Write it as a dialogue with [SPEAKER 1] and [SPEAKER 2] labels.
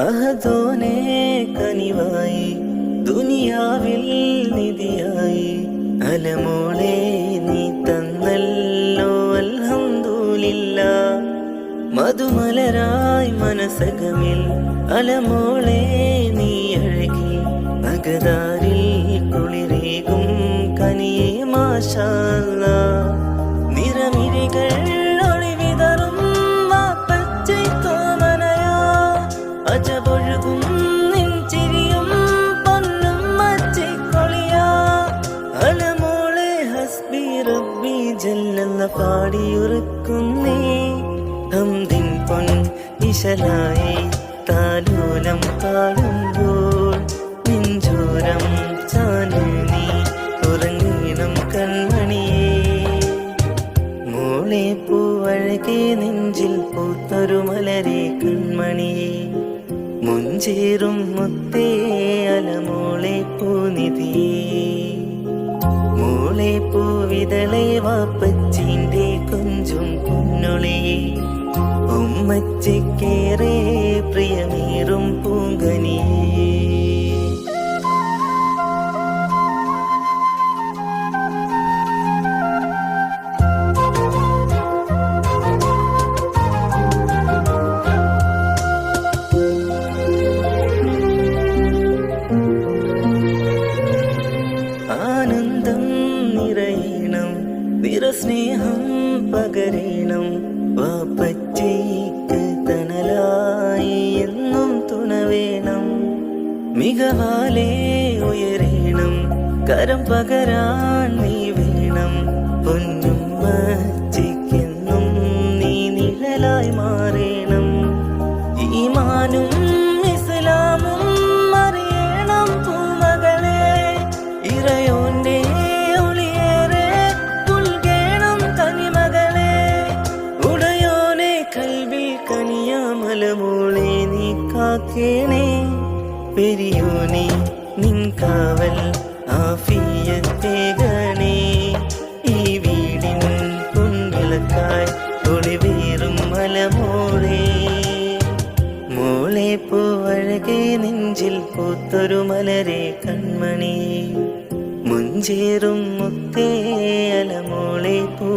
[SPEAKER 1] അഹദോനെ കനിവായി ദുനിയാവിൽ നിധിയായി അലമോളെ നീ തന്നല്ലോ അൽഹംദുലില്ലാ. മധുമലരായി മനസകമിൽ അലമോളെ നീ അഴകി അകതാരിൽ കുളിരേകും കനിയേ മാഷാ അല്ലാഹ്. നിറമിഴികൾ ഒളിവിതറും പച്ചൈ തോമനയാ അജബൊഴുകും നിൻചിരിയും പൊന്നും മച്ചിക്കൊളിയാ. അലമോളെ ഹസ്ബി റബ്ബി ജല്ലല്ല പാടിയുറക്കുന്നേ ഹംദിൻ പൊൻ ഇശലായി താലോലം പാടുമ്പോൾ നെഞ്ചോരം ചാനു നീ ഉറങ്ങീണം കൺമണിയേ. മോളെ പൂവഴകെ നെഞ്ചിൽ പൂത്തൊരു മലരെ കൺമണിയേ. മുഞ്ചേറും മുത്തേ അലമോളെ പൂനിധിയേ. മോളെ പൂവിതളെ വാപ്പച്ചിന്റെ കൊഞ്ചും പൊന്നൊളിയേ. ഉമ്മച്ചിക്കേറെ പ്രിയമേറും പൂങ്കനിയേ. ആനന്ദം നിറയണം നിറസ്നേഹം പകരണം വാപ്പച്ചയ്ക്ക് തണലായി എന്നും തുണവേണം. മികവാലേ ഉയരേണം കരം പകരാൻ നീ വേണം. പൊന്നുമ്മച്ചിക്കെന്നും നീ നിഴലായി മാറേണം. ഈമാനും ഇസ്ലാമും അറിയണം പൂമകളെ. ഇറയോന്റെ ഒളിയേറെ പുൽകേണം കനിമകളെ. ഉടയോനെ കൽവിൽ കനിയാമലമോളെ നീ കാക്കേണേ. പെരിയോനെ നിൻ കാവൽ ആഫിയത്തേകണേ. ഈ വീടിൻ പൊൻവിളക്കായി ഒളിവേറും മലമോളെ. മോളെ പൂവഴകെ നെഞ്ചിൽ പൂത്തൊരു മലരെ കൺമണി. മുഞ്ചേറും മുത്തേ അലമോളെ പൂ